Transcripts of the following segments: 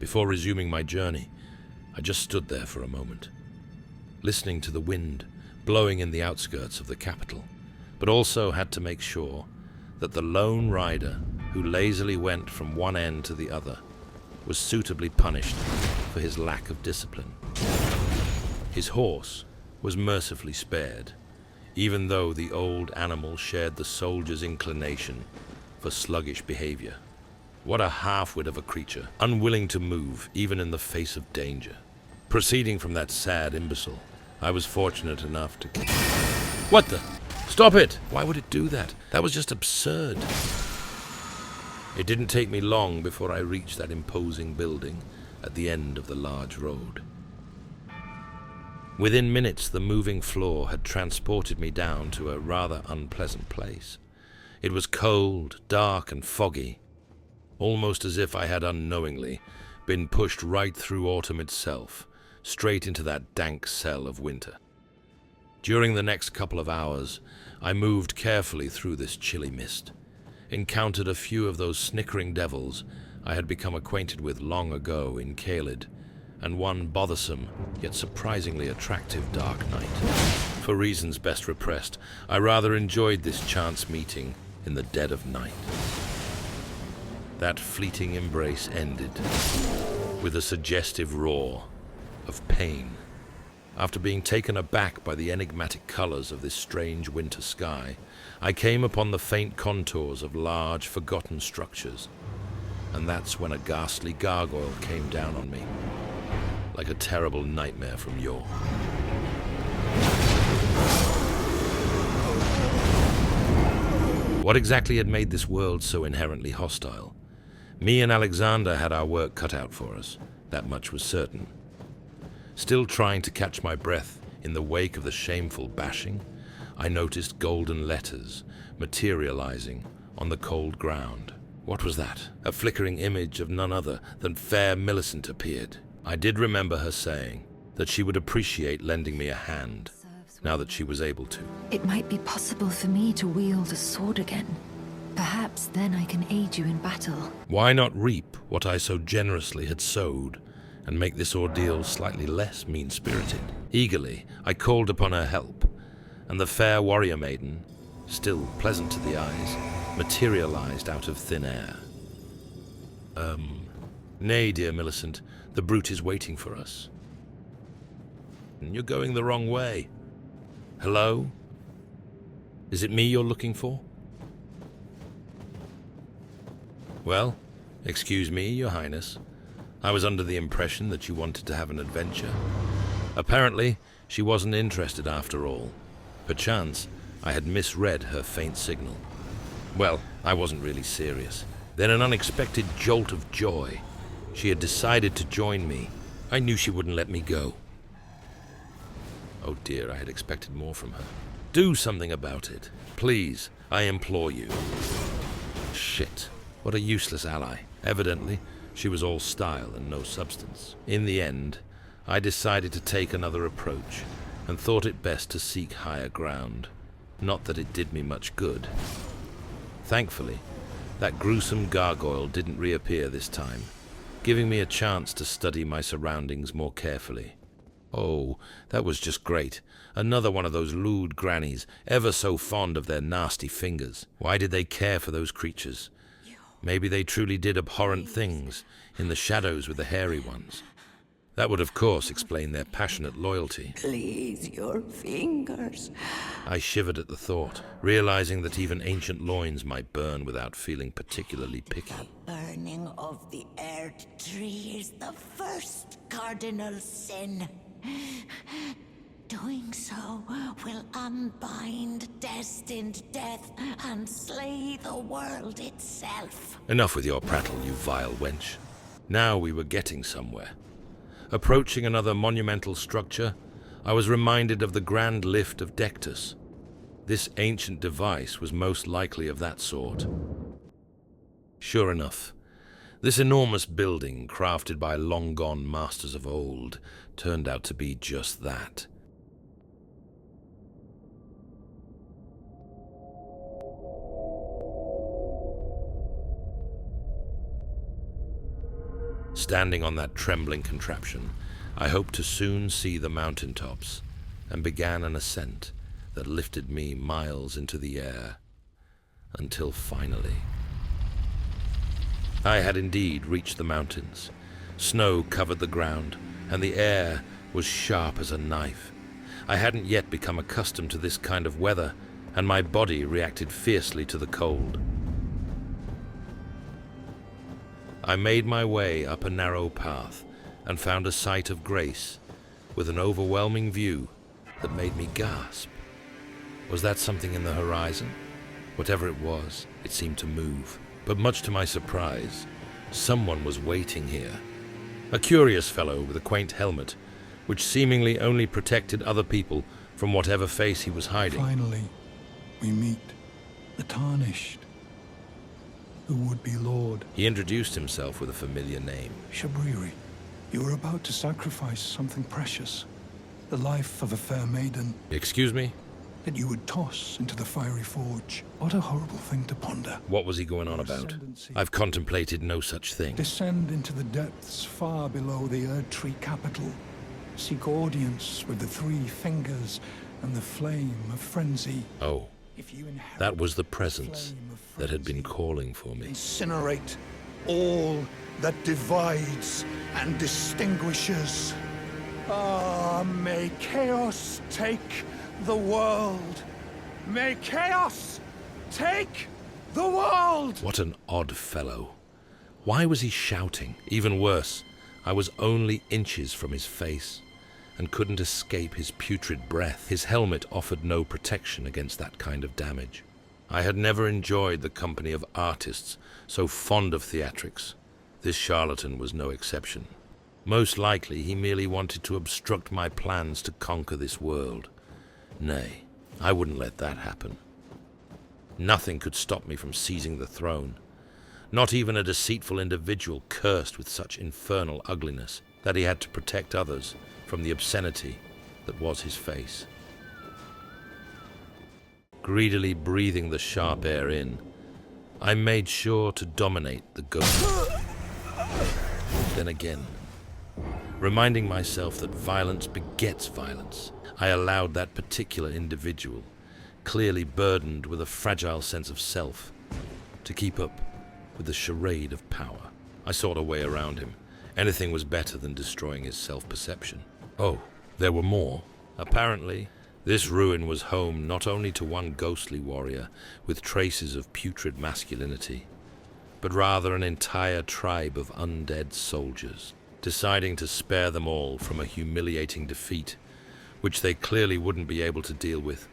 Before resuming my journey, I just stood there for a moment, listening to the wind blowing in the outskirts of the capital, but also had to make sure that the lone rider who lazily went from one end to the other was suitably punished for his lack of discipline. His horse was mercifully spared, even though the old animal shared the soldier's inclination for sluggish behavior. What a half-wit of a creature, unwilling to move even in the face of danger. Proceeding from that sad imbecile, I was fortunate enough to... What the? Stop it! Why would it do that? That was just absurd. It didn't take me long before I reached that imposing building at the end of the large road. Within minutes, the moving floor had transported me down to a rather unpleasant place. It was cold, dark, and foggy, almost as if I had unknowingly been pushed right through autumn itself, straight into that dank cell of winter. During the next couple of hours, I moved carefully through this chilly mist, encountered a few of those snickering devils I had become acquainted with long ago in Caelid, and one bothersome yet surprisingly attractive dark night. For reasons best repressed, I rather enjoyed this chance meeting in the dead of night. That fleeting embrace ended with a suggestive roar of pain. After being taken aback by the enigmatic colors of this strange winter sky, I came upon the faint contours of large, forgotten structures, and that's when a ghastly gargoyle came down on me, like a terrible nightmare from yore. What exactly had made this world so inherently hostile? Me and Alexander had our work cut out for us, that much was certain. Still trying to catch my breath in the wake of the shameful bashing, I noticed golden letters materializing on the cold ground. What was that? A flickering image of none other than fair Millicent appeared. I did remember her saying that she would appreciate lending me a hand, now that she was able to. It might be possible for me to wield a sword again. Perhaps then I can aid you in battle. Why not reap what I so generously had sowed, and make this ordeal slightly less mean-spirited? Eagerly, I called upon her help, and the fair warrior maiden, still pleasant to the eyes, materialized out of thin air. Nay, dear Millicent, the brute is waiting for us. You're going the wrong way. Hello? Is it me you're looking for? Well, excuse me, Your Highness. I was under the impression that you wanted to have an adventure. Apparently, she wasn't interested after all. Perchance, I had misread her faint signal. Well, I wasn't really serious. Then an unexpected jolt of joy. She had decided to join me. I knew she wouldn't let me go. Oh dear, I had expected more from her. Do something about it. Please, I implore you. Shit. What a useless ally. Evidently, she was all style and no substance. In the end, I decided to take another approach and thought it best to seek higher ground. Not that it did me much good. Thankfully, that gruesome gargoyle didn't reappear this time, giving me a chance to study my surroundings more carefully. Oh, that was just great. Another one of those lewd grannies, ever so fond of their nasty fingers. Why did they care for those creatures? Maybe they truly did abhorrent things in the shadows with the hairy ones. That would, of course, explain their passionate loyalty. Please, your fingers. I shivered at the thought, realizing that even ancient loins might burn without feeling particularly picky. The burning of the earth tree is the first cardinal sin. Doing so will unbind destined death and slay the world itself. Enough with your prattle, you vile wench. Now we were getting somewhere. Approaching another monumental structure, I was reminded of the grand lift of Dectus. This ancient device was most likely of that sort. Sure enough, this enormous building, crafted by long-gone masters of old, turned out to be just that. Standing on that trembling contraption, I hoped to soon see the mountaintops, and began an ascent that lifted me miles into the air, until finally I had indeed reached the mountains. Snow covered the ground, and the air was sharp as a knife. I hadn't yet become accustomed to this kind of weather, and my body reacted fiercely to the cold. I made my way up a narrow path and found a sight of grace with an overwhelming view that made me gasp. Was that something in the horizon? Whatever it was, it seemed to move. But much to my surprise, someone was waiting here. A curious fellow with a quaint helmet, which seemingly only protected other people from whatever face he was hiding. Finally, we meet the Tarnished, who would be Lord. He introduced himself with a familiar name. Shabriri, you were about to sacrifice something precious, the life of a fair maiden, Excuse me? that you would toss into the fiery forge. What a horrible thing to ponder. What was he going on about? I've contemplated no such thing. Descend into the depths far below the Erdtree capital. Seek audience with the three fingers and the flame of frenzy. Oh, If you inherit that was the the presence flame of that had been frenzy, calling for me. incinerate all that divides and distinguishes. Ah, may chaos take the world. May chaos take the world! What an odd fellow. Why was he shouting? Even worse, I was only inches from his face and couldn't escape his putrid breath. His helmet offered no protection against that kind of damage. I had never enjoyed the company of artists so fond of theatrics. This charlatan was no exception. Most likely he merely wanted to obstruct my plans to conquer this world. Nay, I wouldn't let that happen. Nothing could stop me from seizing the throne. Not even a deceitful individual cursed with such infernal ugliness that he had to protect others from the obscenity that was his face. Greedily breathing the sharp air in, I made sure to dominate the ghost. Then again, reminding myself that violence begets violence, I allowed that particular individual, clearly burdened with a fragile sense of self, to keep up with the charade of power. I sought a way around him. Anything was better than destroying his self-perception. Oh, there were more. Apparently, this ruin was home not only to one ghostly warrior with traces of putrid masculinity, but rather an entire tribe of undead soldiers. Deciding to spare them all from a humiliating defeat, which they clearly wouldn't be able to deal with,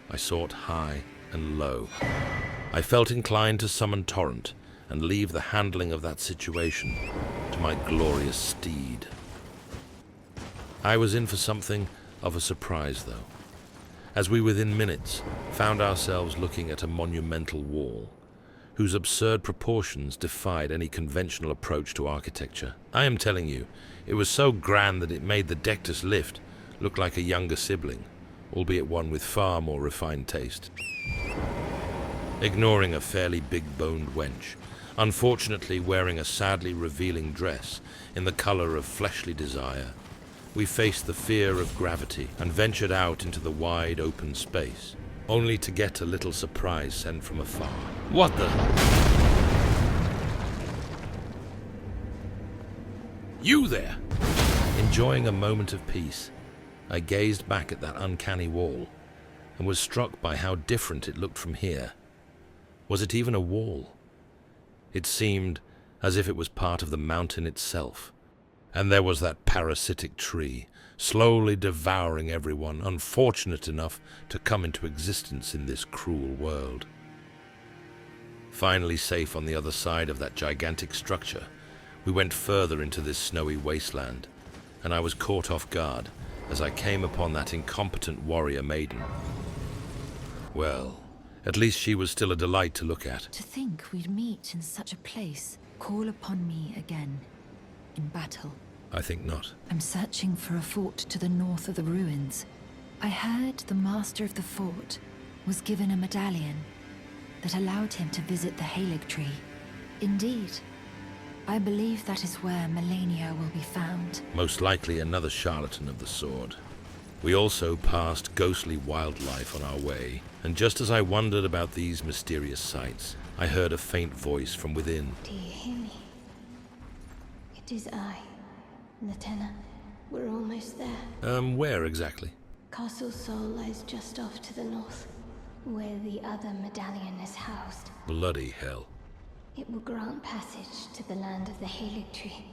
I sought high and low. I felt inclined to summon Torrent and leave the handling of that situation to my glorious steed. I was in for something of a surprise, though, as we within minutes found ourselves looking at a monumental wall, whose absurd proportions defied any conventional approach to architecture. I am telling you, it was so grand that it made the Dectus lift look like a younger sibling, albeit one with far more refined taste. Ignoring a fairly big-boned wench, unfortunately wearing a sadly revealing dress in the color of fleshly desire, we faced the fear of gravity and ventured out into the wide open space, only to get a little surprise sent from afar. What the? You there! Enjoying a moment of peace, I gazed back at that uncanny wall and was struck by how different it looked from here. Was it even a wall? It seemed as if it was part of the mountain itself. And there was that parasitic tree, slowly devouring everyone unfortunate enough to come into existence in this cruel world. Finally safe on the other side of that gigantic structure, we went further into this snowy wasteland, and I was caught off guard as I came upon that incompetent warrior maiden. Well, at least she was still a delight to look at. To think we'd meet in such a place. Call upon me again. In battle. I think not. I'm searching for a fort to the north of the ruins. I heard the master of the fort was given a medallion that allowed him to visit the Halig tree. Indeed, I believe that is where Melania will be found. Most likely another charlatan of the sword. We also passed ghostly wildlife on our way, and just as I wondered about these mysterious sights, I heard a faint voice from within. Do you hear me? It is I, Lieutenant. We're almost there. Where exactly? Castle Sol lies just off to the north, where the other medallion is housed. Bloody hell. It will grant passage to the land of the Haligtree.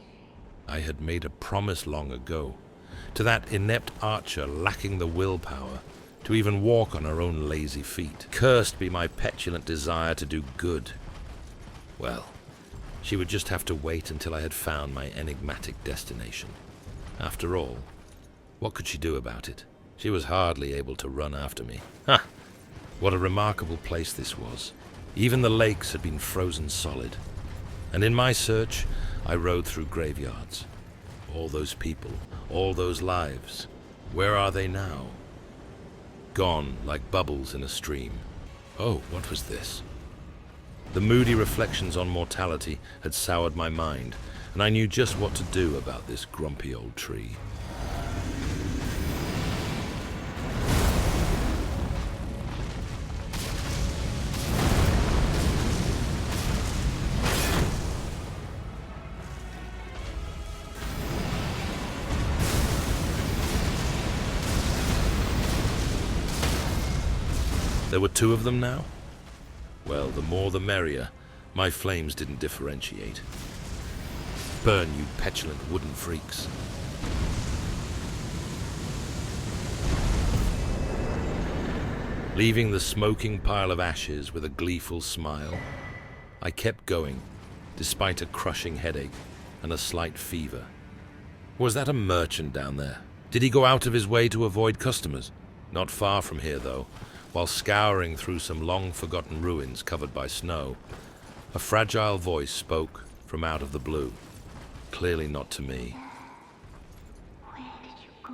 I had made a promise long ago, to that inept archer lacking the willpower to even walk on her own lazy feet. Cursed be my petulant desire to do good. Well, she would just have to wait until I had found my enigmatic destination. After all, what could she do about it? She was hardly able to run after me. Ha! What a remarkable place this was. Even the lakes had been frozen solid. And in my search, I rode through graveyards. All those people, all those lives, where are they now? Gone like bubbles in a stream. Oh, what was this? The moody reflections on mortality had soured my mind, and I knew just what to do about this grumpy old tree. There were two of them now? Well, the more the merrier. My flames didn't differentiate. Burn, you petulant wooden freaks. Leaving the smoking pile of ashes with a gleeful smile, I kept going, despite a crushing headache and a slight fever. Was that a merchant down there? Did he go out of his way to avoid customers? Not far from here, though. While scouring through some long-forgotten ruins covered by snow, a fragile voice spoke from out of the blue. Clearly not to me. Where did you go?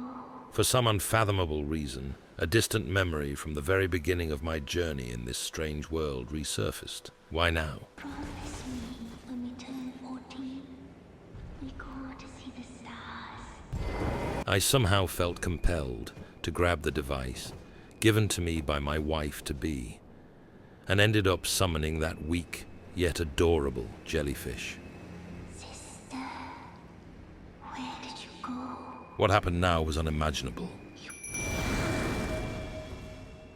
For some unfathomable reason, a distant memory from the very beginning of my journey in this strange world resurfaced. Why now? Promise me when we turn 14, we go to see the stars. I somehow felt compelled to grab the device given to me by my wife-to-be, and ended up summoning that weak yet adorable jellyfish. Sister, where did you go? What happened now was unimaginable.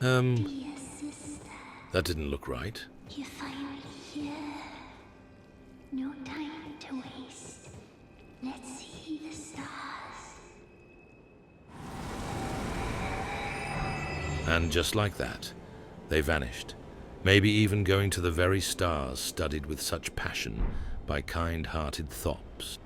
Dear sister, That didn't look right. you're finally here. No time to waste. Let's see the stars. And just like that, they vanished, maybe even going to the very stars studied with such passion by kind-hearted Thops.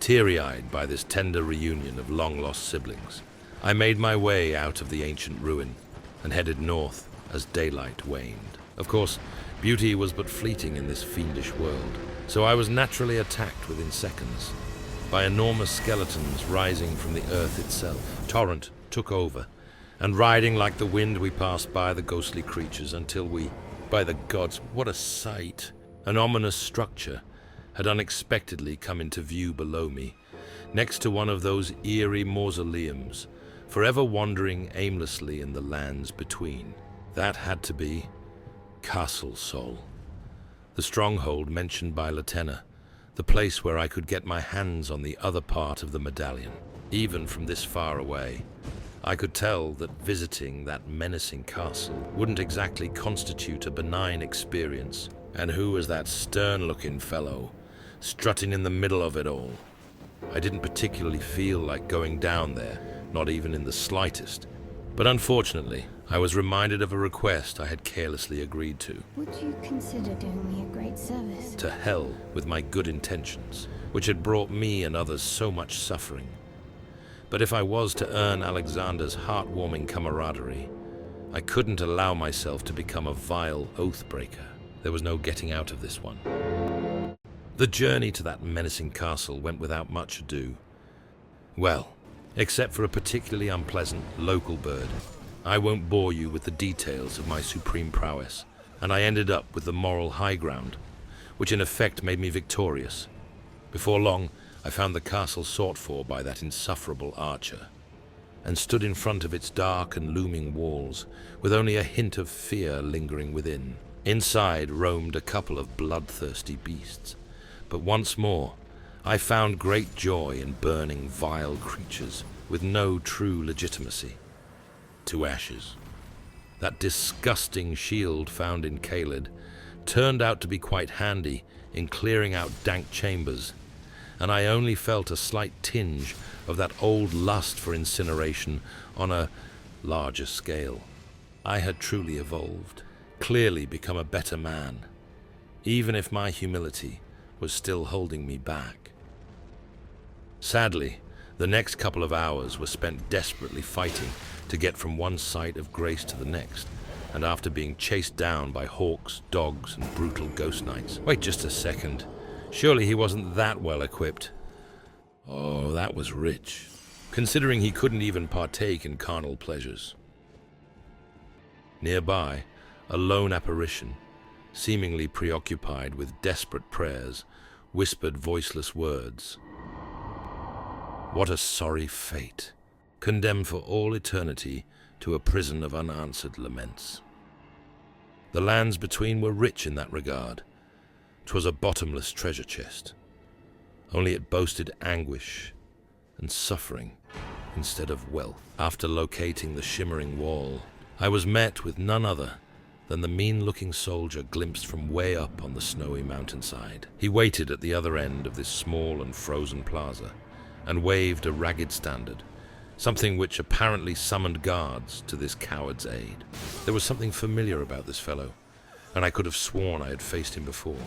Teary-eyed by this tender reunion of long-lost siblings, I made my way out of the ancient ruin and headed north as daylight waned. Of course, beauty was but fleeting in this fiendish world, so I was naturally attacked within seconds by enormous skeletons rising from the earth itself. Torrent took over, and riding like the wind we passed by the ghostly creatures until we, by the gods, what a sight! An ominous structure had unexpectedly come into view below me, next to one of those eerie mausoleums, forever wandering aimlessly in the lands between. That had to be Castle Sol, the stronghold mentioned by Lieutenant, the place where I could get my hands on the other part of the medallion. Even from this far away, I could tell that visiting that menacing castle wouldn't exactly constitute a benign experience. And who was that stern-looking fellow, strutting in the middle of it all? I didn't particularly feel like going down there, not even in the slightest. But unfortunately, I was reminded of a request I had carelessly agreed to. Would you consider doing me a great service? To hell with my good intentions, which had brought me and others so much suffering. But if I was to earn Alexander's heartwarming camaraderie, I couldn't allow myself to become a vile oath-breaker. There was no getting out of this one. The journey to that menacing castle went without much ado. Well, except for a particularly unpleasant local bird. I won't bore you with the details of my supreme prowess, and I ended up with the moral high ground, which in effect made me victorious. Before long, I found the castle sought for by that insufferable archer, and stood in front of its dark and looming walls, with only a hint of fear lingering within. Inside roamed a couple of bloodthirsty beasts, but once more I found great joy in burning vile creatures with no true legitimacy to ashes. That disgusting shield found in Caelid turned out to be quite handy in clearing out dank chambers, and I only felt a slight tinge of that old lust for incineration on a larger scale. I had truly evolved, clearly become a better man, even if my humility was still holding me back. Sadly, the next couple of hours were spent desperately fighting to get from one site of grace to the next, and after being chased down by hawks, dogs, and brutal ghost knights. Wait just a second. Surely he wasn't that well equipped. Oh, that was rich, considering he couldn't even partake in carnal pleasures. Nearby, a lone apparition, seemingly preoccupied with desperate prayers, whispered voiceless words. What a sorry fate, condemned for all eternity to a prison of unanswered laments. The lands between were rich in that regard. 'Twas a bottomless treasure chest, only it boasted anguish and suffering instead of wealth. After locating the shimmering wall, I was met with none other than the mean-looking soldier glimpsed from way up on the snowy mountainside. He waited at the other end of this small and frozen plaza and waved a ragged standard, something which apparently summoned guards to this coward's aid. There was something familiar about this fellow, and I could have sworn I had faced him before.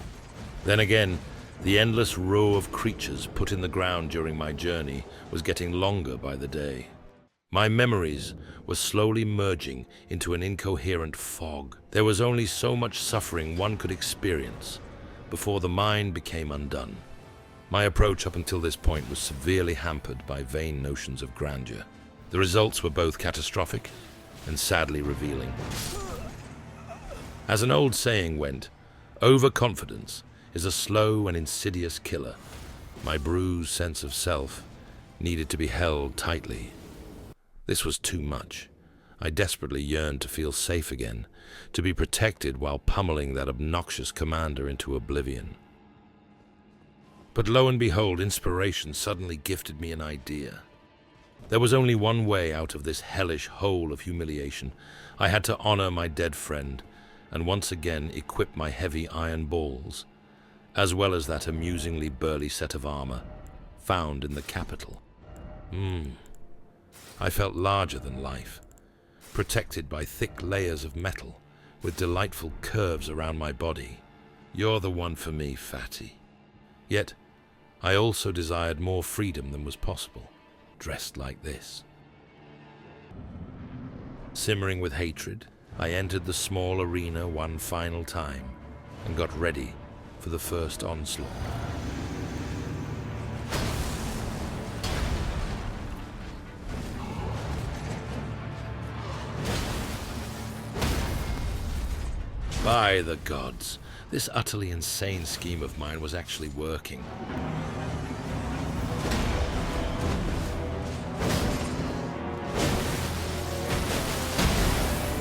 Then again, the endless row of creatures put in the ground during my journey was getting longer by the day. My memories were slowly merging into an incoherent fog. There was only so much suffering one could experience before the mind became undone. My approach up until this point was severely hampered by vain notions of grandeur. The results were both catastrophic and sadly revealing. As an old saying went, overconfidence is a slow and insidious killer. My bruised sense of self needed to be held tightly. This was too much. I desperately yearned to feel safe again, to be protected while pummeling that obnoxious commander into oblivion. But lo and behold, inspiration suddenly gifted me an idea. There was only one way out of this hellish hole of humiliation. I had to honor my dead friend, and once again equip my heavy iron balls, as well as that amusingly burly set of armor found in the capital. I felt larger than life, protected by thick layers of metal with delightful curves around my body. You're the one for me, fatty. Yet, I also desired more freedom than was possible, dressed like this. Simmering with hatred, I entered the small arena one final time and got ready for the first onslaught. By the gods, this utterly insane scheme of mine was actually working.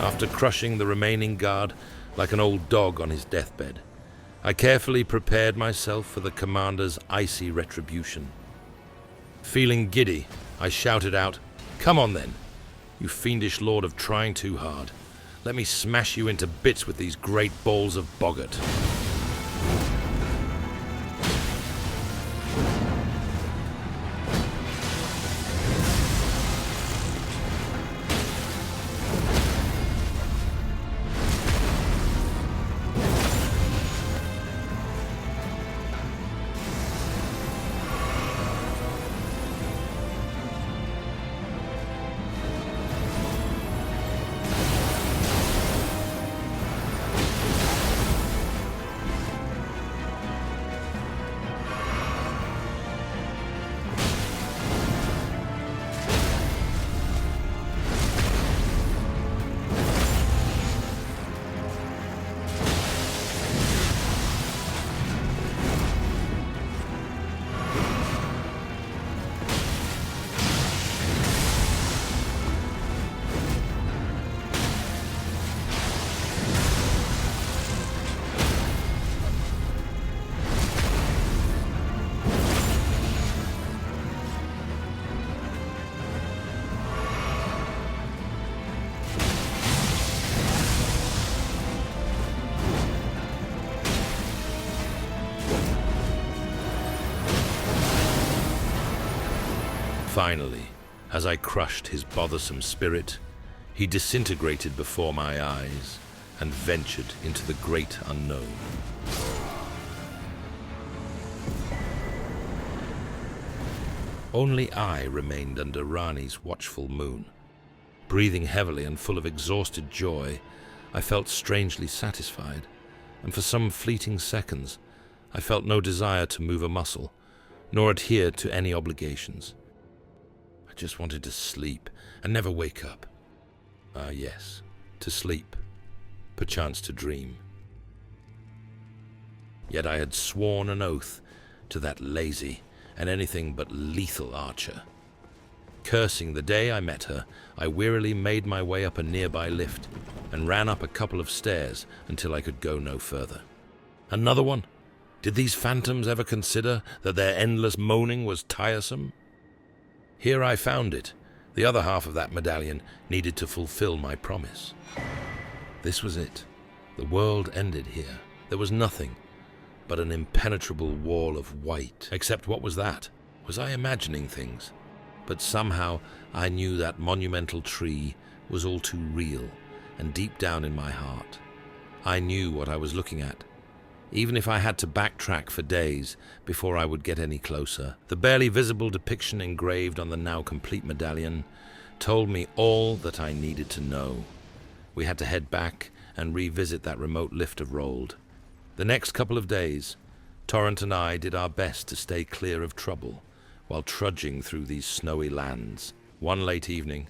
After crushing the remaining guard like an old dog on his deathbed, I carefully prepared myself for the commander's icy retribution. Feeling giddy, I shouted out, "Come on then, you fiendish lord of trying too hard. Let me smash you into bits with these great balls of boggart." Finally, as I crushed his bothersome spirit, he disintegrated before my eyes and ventured into the great unknown. Only I remained under Rani's watchful moon. Breathing heavily and full of exhausted joy, I felt strangely satisfied, and for some fleeting seconds, I felt no desire to move a muscle, nor adhere to any obligations. I just wanted to sleep and never wake up. Ah, yes, to sleep, perchance to dream. Yet I had sworn an oath to that lazy and anything but lethal archer. Cursing the day I met her, I wearily made my way up a nearby lift and ran up a couple of stairs until I could go no further. Another one? Did these phantoms ever consider that their endless moaning was tiresome? Here I found it. The other half of that medallion needed to fulfill my promise. This was it. The world ended here. There was nothing but an impenetrable wall of white. Except what was that? Was I imagining things? But somehow I knew that monumental tree was all too real, and deep down in my heart, I knew what I was looking at. Even if I had to backtrack for days before I would get any closer, the barely visible depiction engraved on the now complete medallion told me all that I needed to know. We had to head back and revisit that remote lift of Rold. The next couple of days, Torrent and I did our best to stay clear of trouble while trudging through these snowy lands. One late evening,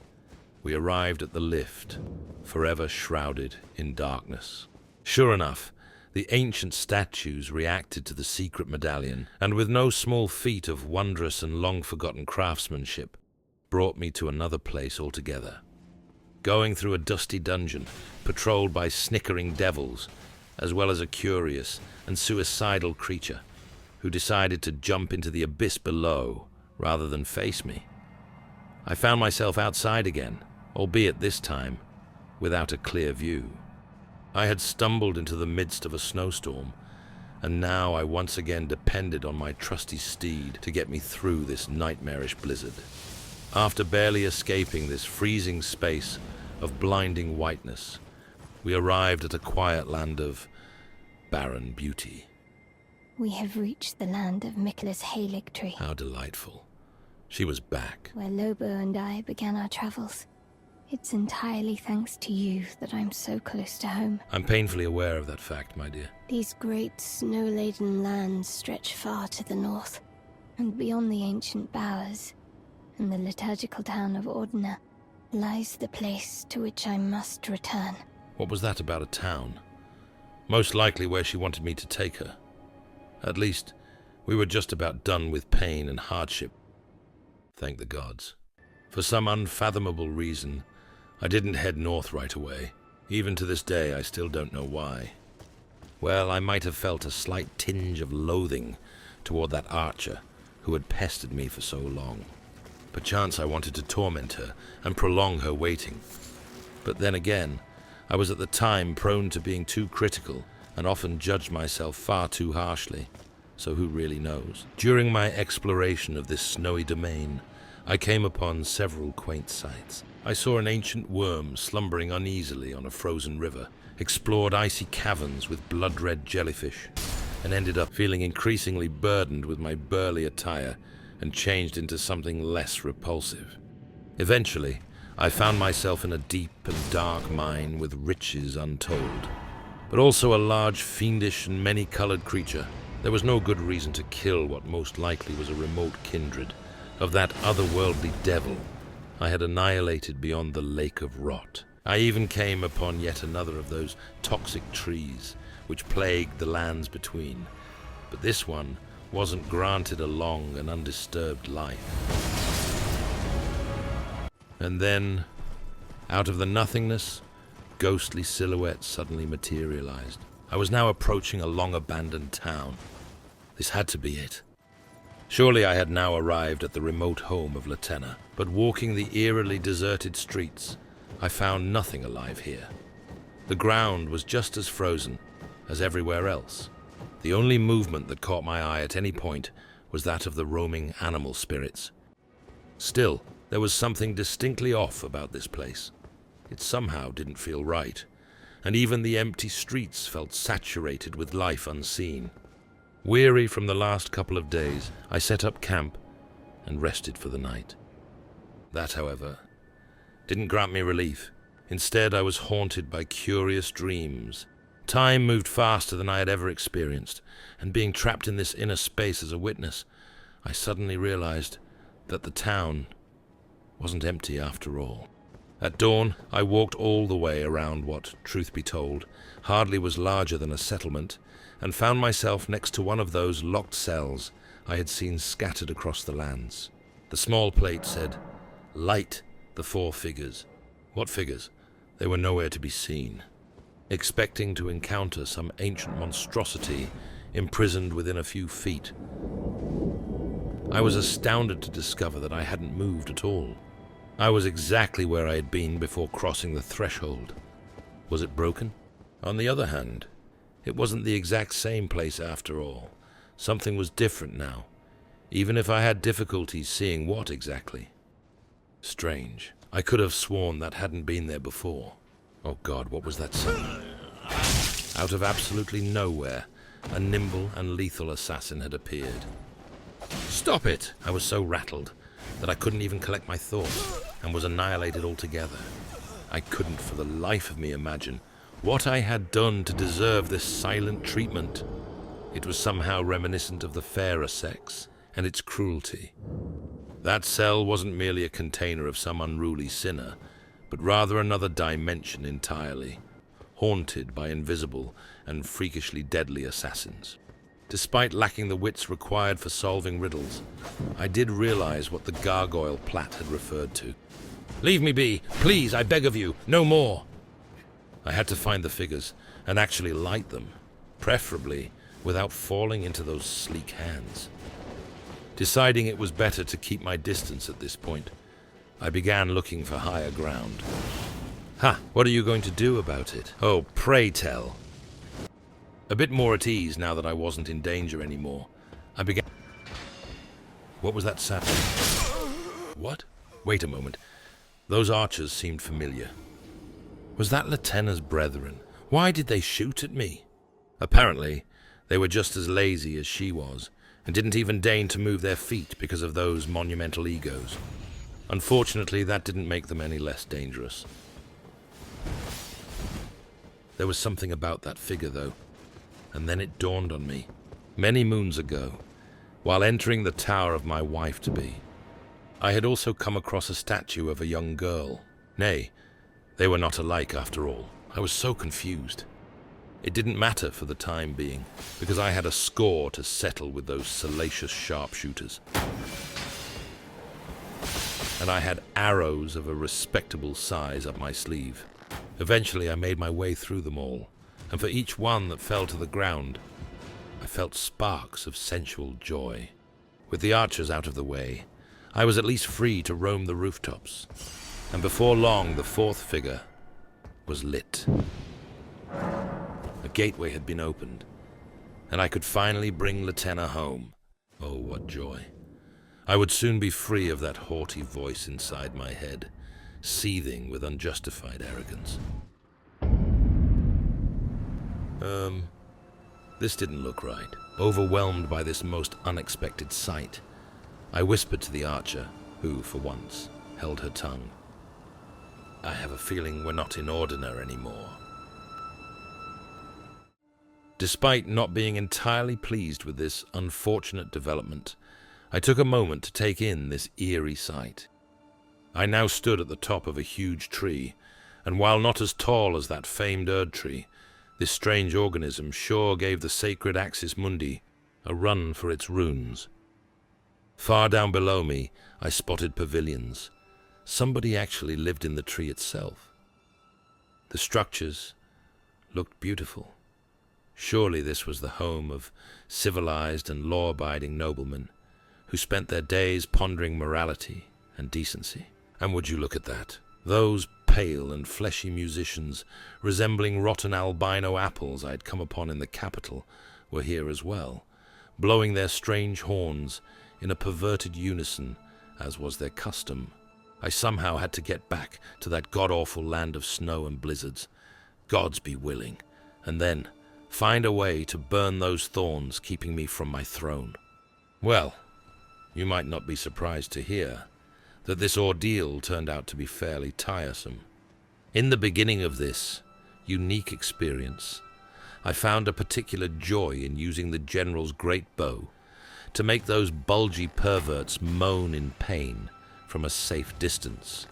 we arrived at the lift, forever shrouded in darkness. Sure enough, the ancient statues reacted to the secret medallion, and with no small feat of wondrous and long-forgotten craftsmanship, brought me to another place altogether. Going through a dusty dungeon, patrolled by snickering devils, as well as a curious and suicidal creature who decided to jump into the abyss below rather than face me. I found myself outside again, albeit this time without a clear view. I had stumbled into the midst of a snowstorm, and now I once again depended on my trusty steed to get me through this nightmarish blizzard. After barely escaping this freezing space of blinding whiteness, we arrived at a quiet land of barren beauty. We have reached the land of Michaelis Haligtree, How delightful. She was back. where Lobo and I began our travels. It's entirely thanks to you that I'm so close to home. I'm painfully aware of that fact, my dear. These great snow-laden lands stretch far to the north, and beyond the ancient bowers, in the liturgical town of Ordina, lies the place to which I must return. What was that about a town? Most likely where she wanted me to take her. At least, we were just about done with pain and hardship. Thank the gods. For some unfathomable reason, I didn't head north right away. Even to this day, I still don't know why. Well, I might have felt a slight tinge of loathing toward that archer who had pestered me for so long. Perchance I wanted to torment her and prolong her waiting. But then again, I was at the time prone to being too critical and often judged myself far too harshly, so who really knows? During my exploration of this snowy domain, I came upon several quaint sights. I saw an ancient worm slumbering uneasily on a frozen river, explored icy caverns with blood-red jellyfish, and ended up feeling increasingly burdened with my burly attire and changed into something less repulsive. Eventually, I found myself in a deep and dark mine with riches untold, but also a large, fiendish and many-colored creature. There was no good reason to kill what most likely was a remote kindred of that otherworldly devil I had annihilated beyond the lake of rot. I even came upon yet another of those toxic trees which plagued the lands between, but this one wasn't granted a long and undisturbed life. And then, out of the nothingness, ghostly silhouettes suddenly materialized. I was now approaching a long-abandoned town. This had to be it. Surely I had now arrived at the remote home of Latenna, but walking the eerily deserted streets, I found nothing alive here. The ground was just as frozen as everywhere else. The only movement that caught my eye at any point was that of the roaming animal spirits. Still, there was something distinctly off about this place. It somehow didn't feel right, and even the empty streets felt saturated with life unseen. Weary from the last couple of days, I set up camp and rested for the night. That, however, didn't grant me relief. Instead, I was haunted by curious dreams. Time moved faster than I had ever experienced, and being trapped in this inner space as a witness, I suddenly realized that the town wasn't empty after all. At dawn, I walked all the way around what, truth be told, hardly was larger than a settlement, and found myself next to one of those locked cells I had seen scattered across the lands. The small plate said, "Light the 4 figures." What figures? They were nowhere to be seen. Expecting to encounter some ancient monstrosity imprisoned within a few feet, I was astounded to discover that I hadn't moved at all. I was exactly where I had been before crossing the threshold. Was it broken? On the other hand, it wasn't the exact same place after all. Something was different now, even if I had difficulties seeing what exactly. Strange. I could have sworn that hadn't been there before. Oh God, what was that sound? Out of absolutely nowhere, a nimble and lethal assassin had appeared. Stop it! I was so rattled that I couldn't even collect my thoughts and was annihilated altogether. I couldn't for the life of me imagine what I had done to deserve this silent treatment. It was somehow reminiscent of the fairer sex and its cruelty. That cell wasn't merely a container of some unruly sinner, but rather another dimension entirely, haunted by invisible and freakishly deadly assassins. Despite lacking the wits required for solving riddles, I did realize what the gargoyle Platt had referred to. "Leave me be! Please, I beg of you, no more!" I had to find the figures and actually light them, preferably without falling into those sleek hands. Deciding it was better to keep my distance at this point, I began looking for higher ground. "Ha! What are you going to do about it? Oh, pray tell." A bit more at ease now that I wasn't in danger anymore, I began... What was that sound? What? Wait a moment. Those archers seemed familiar. Was that Latenna's brethren? Why did they shoot at me? Apparently, they were just as lazy as she was, and didn't even deign to move their feet because of those monumental egos. Unfortunately, that didn't make them any less dangerous. There was something about that figure, though, and then it dawned on me. Many moons ago, while entering the tower of my wife-to-be, I had also come across a statue of a young girl. Nay, they were not alike after all. I was so confused. It didn't matter for the time being, because I had a score to settle with those salacious sharpshooters. And I had arrows of a respectable size up my sleeve. Eventually I made my way through them all, and for each one that fell to the ground, I felt sparks of sensual joy. With the archers out of the way, I was at least free to roam the rooftops, and before long the 4th figure was lit. A gateway had been opened, and I could finally bring Latenna home. Oh, what joy. I would soon be free of that haughty voice inside my head, seething with unjustified arrogance. This didn't look right. Overwhelmed by this most unexpected sight, I whispered to the archer, who, for once, held her tongue. "I have a feeling we're not in Ordina anymore." Despite not being entirely pleased with this unfortunate development, I took a moment to take in this eerie sight. I now stood at the top of a huge tree, and while not as tall as that famed Erd tree, this strange organism sure gave the sacred Axis Mundi a run for its runes. Far down below me, I spotted pavilions. Somebody actually lived in the tree itself. The structures looked beautiful. Surely this was the home of civilized and law-abiding noblemen who spent their days pondering morality and decency. And would you look at that? Those pale and fleshy musicians, resembling rotten albino apples I had come upon in the capital, were here as well, blowing their strange horns in a perverted unison as was their custom. I somehow had to get back to that god-awful land of snow and blizzards, gods be willing, and then find a way to burn those thorns keeping me from my throne. Well, you might not be surprised to hear that this ordeal turned out to be fairly tiresome. In the beginning of this unique experience, I found a particular joy in using the general's great bow to make those bulgy perverts moan in pain from a safe distance,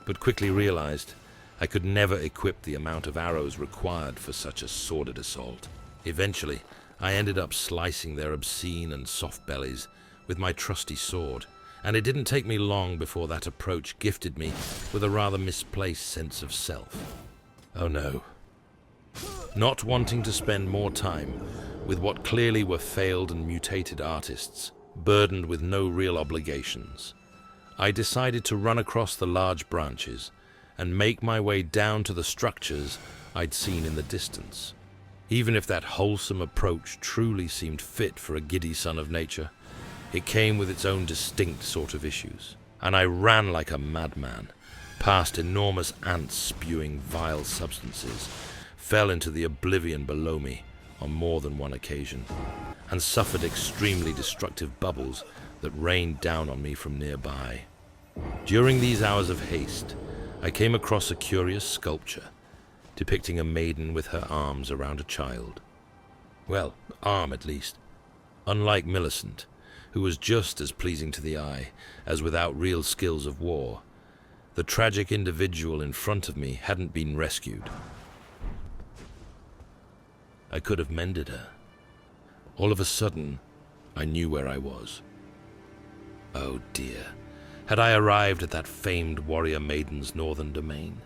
but quickly realized I could never equip the amount of arrows required for such a sordid assault. Eventually, I ended up slicing their obscene and soft bellies with my trusty sword, and it didn't take me long before that approach gifted me with a rather misplaced sense of self. Oh no. Not wanting to spend more time with what clearly were failed and mutated artists, burdened with no real obligations, I decided to run across the large branches and make my way down to the structures I'd seen in the distance. Even if that wholesome approach truly seemed fit for a giddy son of nature, it came with its own distinct sort of issues, and I ran like a madman, past enormous ants spewing vile substances, fell into the oblivion below me on more than one occasion, and suffered extremely destructive bubbles that rained down on me from nearby. During these hours of haste, I came across a curious sculpture depicting a maiden with her arms around a child. Well, arm at least. Unlike Millicent, who was just as pleasing to the eye as without real skills of war, the tragic individual in front of me hadn't been rescued. I could have mended her. All of a sudden, I knew where I was. Oh dear, had I arrived at that famed warrior maiden's northern domain?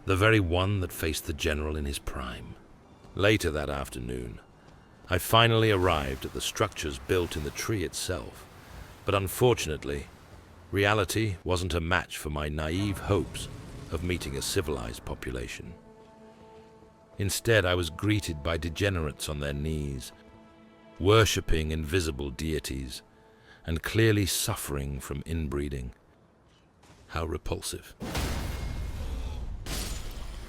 The very one that faced the general in his prime. Later that afternoon, I finally arrived at the structures built in the tree itself, but unfortunately, reality wasn't a match for my naive hopes of meeting a civilized population. Instead, I was greeted by degenerates on their knees, worshipping invisible deities, and clearly suffering from inbreeding. How repulsive.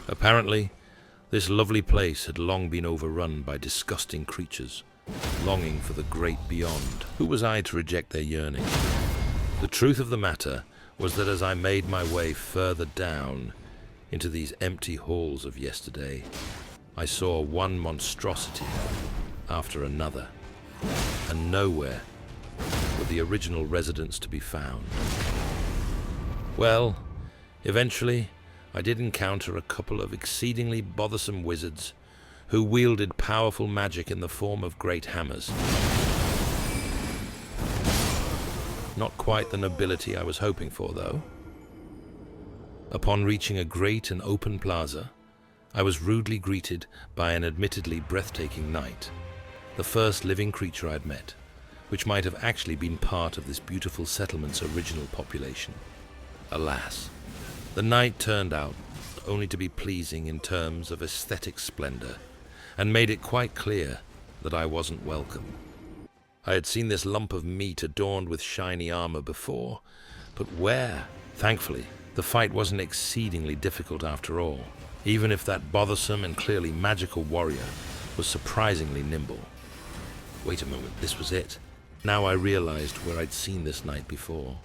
Apparently, this lovely place had long been overrun by disgusting creatures, longing for the great beyond. Who was I to reject their yearning? The truth of the matter was that as I made my way further down into these empty halls of yesterday, I saw one monstrosity after another, and nowhere were the original residents to be found. Well, eventually, I did encounter a couple of exceedingly bothersome wizards who wielded powerful magic in the form of great hammers. Not quite the nobility I was hoping for, though. Upon reaching a great and open plaza, I was rudely greeted by an admittedly breathtaking knight, the first living creature I'd met, which might have actually been part of this beautiful settlement's original population. Alas, the knight turned out only to be pleasing in terms of aesthetic splendor, and made it quite clear that I wasn't welcome. I had seen this lump of meat adorned with shiny armor before, but where? Thankfully, the fight wasn't exceedingly difficult after all, even if that bothersome and clearly magical warrior was surprisingly nimble. Wait a moment, this was it. Now I realized where I'd seen this knight before.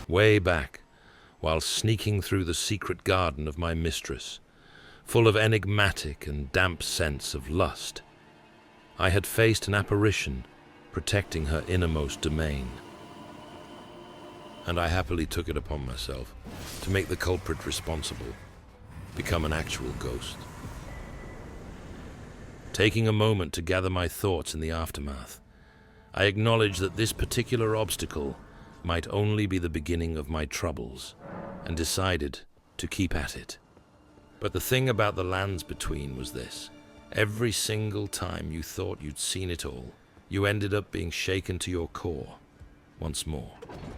Way back, while sneaking through the secret garden of my mistress, full of enigmatic and damp scents of lust, I had faced an apparition protecting her innermost domain. And I happily took it upon myself to make the culprit responsible become an actual ghost. Taking a moment to gather my thoughts in the aftermath, I acknowledged that this particular obstacle might only be the beginning of my troubles, and decided to keep at it. But the thing about the lands between was this: every single time you thought you'd seen it all, you ended up being shaken to your core once more.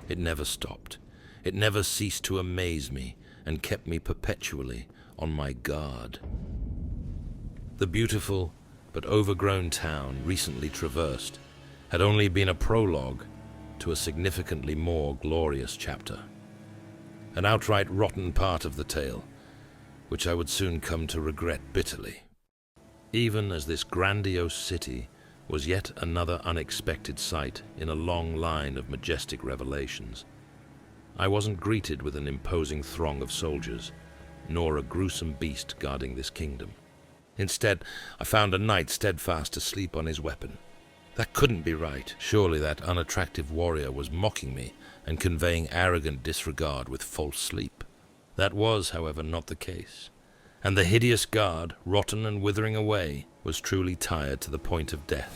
It never stopped. It never ceased to amaze me and kept me perpetually on my guard. The beautiful but overgrown town recently traversed had only been a prologue to a significantly more glorious chapter. An outright rotten part of the tale, which I would soon come to regret bitterly. Even as this grandiose city was yet another unexpected sight in a long line of majestic revelations, I wasn't greeted with an imposing throng of soldiers, nor a gruesome beast guarding this kingdom. Instead, I found a knight steadfast asleep on his weapon. That couldn't be right. Surely that unattractive warrior was mocking me and conveying arrogant disregard with false sleep. That was, however, not the case. And the hideous guard, rotten and withering away, was truly tired to the point of death.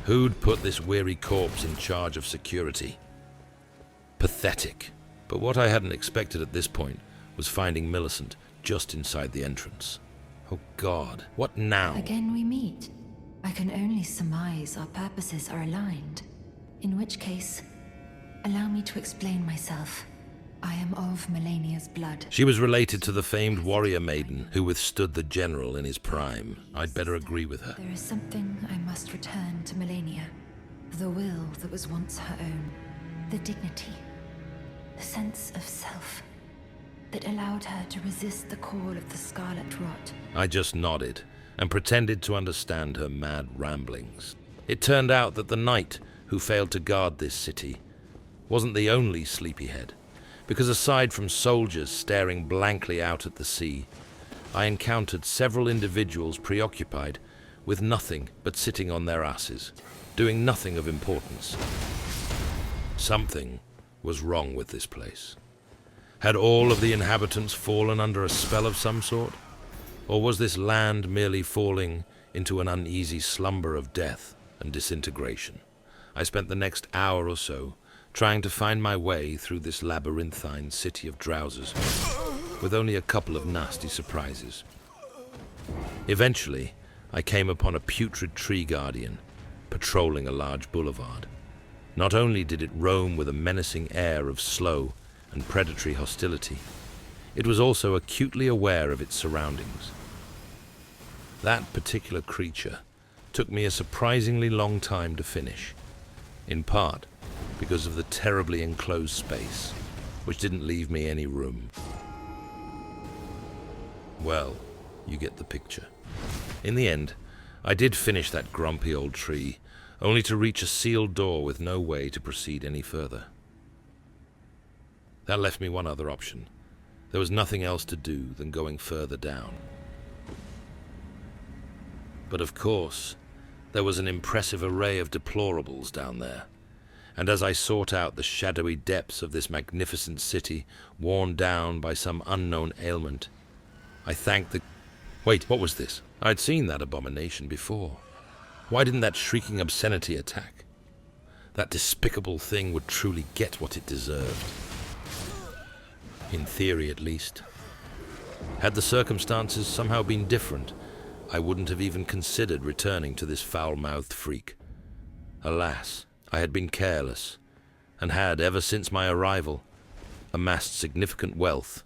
Who'd put this weary corpse in charge of security? Pathetic. But what I hadn't expected at this point was finding Millicent just inside the entrance. Oh God, what now? Again we meet. I can only surmise our purposes are aligned. In which case, allow me to explain myself. I am of Melania's blood. She was related to the famed warrior maiden who withstood the general in his prime. I'd better agree with her. There is something I must return to Melania. The will that was once her own. The dignity. The sense of self that allowed her to resist the call of the Scarlet Rot. I just nodded and pretended to understand her mad ramblings. It turned out that the knight who failed to guard this city wasn't the only sleepyhead, because aside from soldiers staring blankly out at the sea, I encountered several individuals preoccupied with nothing but sitting on their asses, doing nothing of importance. Something was wrong with this place. Had all of the inhabitants fallen under a spell of some sort? Or was this land merely falling into an uneasy slumber of death and disintegration? I spent the next hour or so trying to find my way through this labyrinthine city of drowsers, with only a couple of nasty surprises. Eventually, I came upon a putrid tree guardian patrolling a large boulevard. Not only did it roam with a menacing air of slow and predatory hostility, it was also acutely aware of its surroundings. That particular creature took me a surprisingly long time to finish, in part because of the terribly enclosed space, which didn't leave me any room. Well, you get the picture. In the end, I did finish that grumpy old tree, only to reach a sealed door with no way to proceed any further. That left me one other option. There was nothing else to do than going further down. But of course, there was an impressive array of deplorables down there, and as I sought out the shadowy depths of this magnificent city, worn down by some unknown ailment, I thanked the... Wait, what was this? I'd seen that abomination before. Why didn't that shrieking obscenity attack? That despicable thing would truly get what it deserved. In theory, at least. Had the circumstances somehow been different, I wouldn't have even considered returning to this foul-mouthed freak. Alas, I had been careless, and had, ever since my arrival, amassed significant wealth,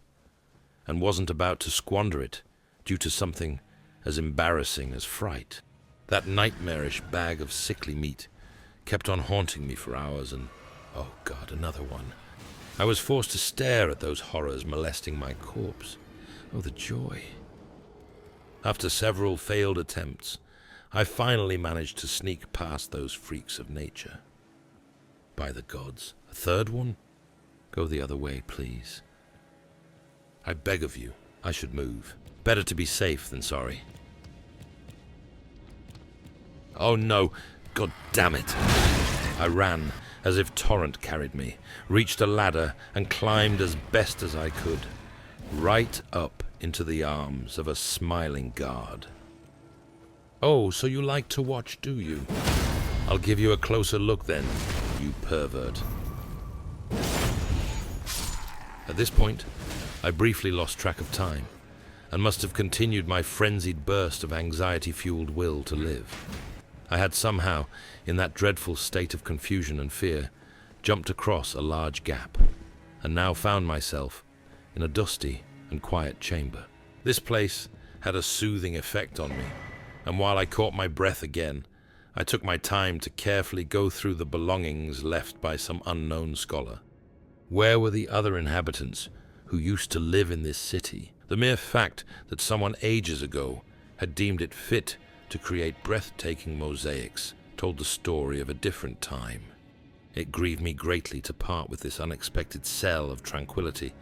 and wasn't about to squander it due to something as embarrassing as fright. That nightmarish bag of sickly meat kept on haunting me for hours, and, oh God, another one. I was forced to stare at those horrors molesting my corpse. Oh, the joy. After several failed attempts, I finally managed to sneak past those freaks of nature. By the gods, a third one? Go the other way, please. I beg of you, I should move. Better to be safe than sorry. Oh no, God damn it. I ran as if torrent carried me, reached a ladder and climbed as best as I could, right up into the arms of a smiling guard. Oh, so you like to watch, do you? I'll give you a closer look then, you pervert. At this point, I briefly lost track of time, and must have continued my frenzied burst of anxiety-fueled will to live. I had somehow, in that dreadful state of confusion and fear, jumped across a large gap, and now found myself in a dusty and quiet chamber. This place had a soothing effect on me, and while I caught my breath again, I took my time to carefully go through the belongings left by some unknown scholar. Where were the other inhabitants who used to live in this city? The mere fact that someone ages ago had deemed it fit to create breathtaking mosaics told the story of a different time. It grieved me greatly to part with this unexpected cell of tranquility,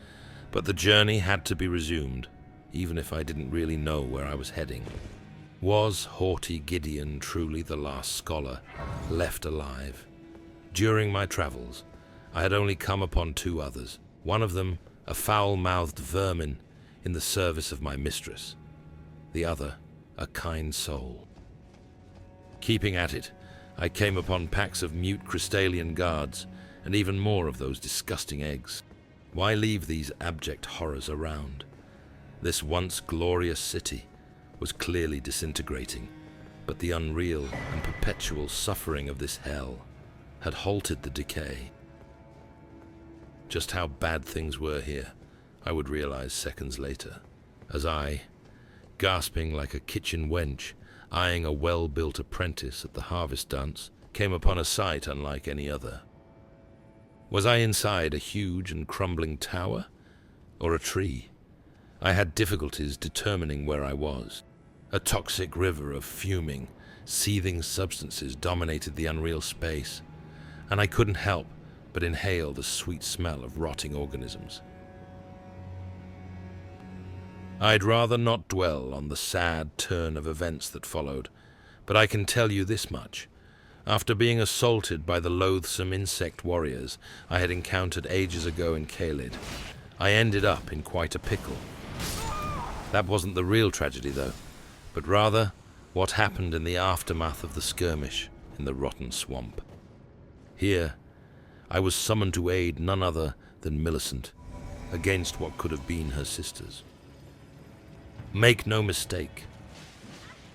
but the journey had to be resumed, even if I didn't really know where I was heading. Was haughty Gideon truly the last scholar left alive? During my travels, I had only come upon 2 others, one of them a foul-mouthed vermin in the service of my mistress, the other a kind soul. Keeping at it, I came upon packs of mute Crystalian guards, and even more of those disgusting eggs. Why leave these abject horrors around? This once glorious city was clearly disintegrating, but the unreal and perpetual suffering of this hell had halted the decay. Just how bad things were here, I would realize seconds later, as I, gasping like a kitchen wench, eyeing a well-built apprentice at the harvest dance, came upon a sight unlike any other. Was I inside a huge and crumbling tower, or a tree? I had difficulties determining where I was. A toxic river of fuming, seething substances dominated the unreal space, and I couldn't help but inhale the sweet smell of rotting organisms. I'd rather not dwell on the sad turn of events that followed, but I can tell you this much. After being assaulted by the loathsome insect warriors I had encountered ages ago in Caelid, I ended up in quite a pickle. That wasn't the real tragedy, though, but rather what happened in the aftermath of the skirmish in the rotten swamp. Here, I was summoned to aid none other than Millicent, against what could have been her sisters. Make no mistake,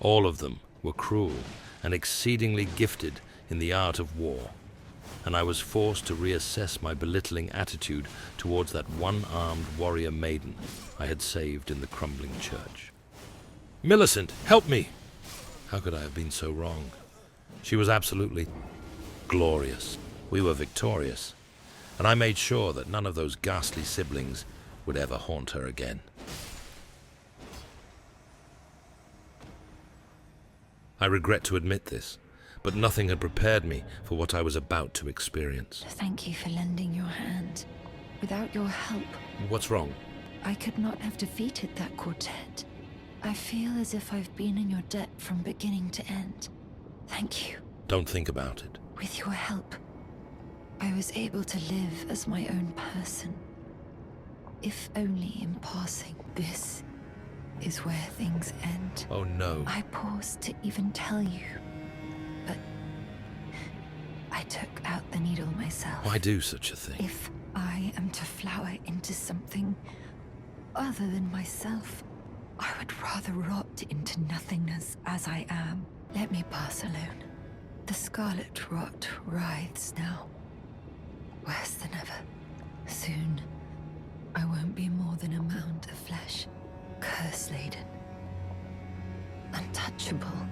all of them were cruel and exceedingly gifted in the art of war, and I was forced to reassess my belittling attitude towards that one-armed warrior maiden I had saved in the crumbling church. "Millicent, help me!" How could I have been so wrong? She was absolutely glorious. We were victorious, and I made sure that none of those ghastly siblings would ever haunt her again. I regret to admit this, but nothing had prepared me for what I was about to experience. Thank you for lending your hand. Without your help, What's wrong? I could not have defeated that quartet. I feel as if I've been in your debt from beginning to end. Thank you. Don't think about it. With your help, I was able to live as my own person. If only in passing. This is where things end. Oh no. I paused to even tell you, but I took out the needle myself. Why do such a thing? If I am to flower into something other than myself, I would rather rot into nothingness as I am. Let me pass alone. The scarlet rot writhes now, worse than ever. Soon, I won't be more than a mound of flesh, curse-laden, untouchable.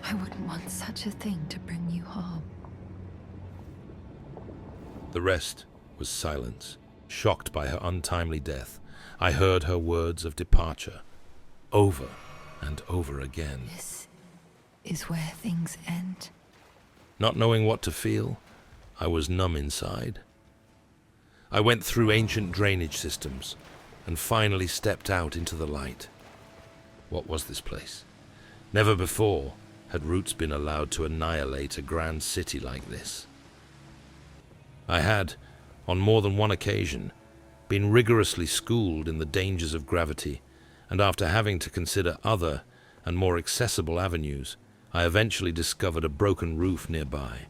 I wouldn't want such a thing to bring you harm. The rest was silence. Shocked by her untimely death, I heard her words of departure, over and over again. This is where things end. Not knowing what to feel, I was numb inside. I went through ancient drainage systems and finally stepped out into the light. What was this place? Never before had roots been allowed to annihilate a grand city like this. I had, on more than one occasion, been rigorously schooled in the dangers of gravity, and after having to consider other and more accessible avenues, I eventually discovered a broken roof nearby.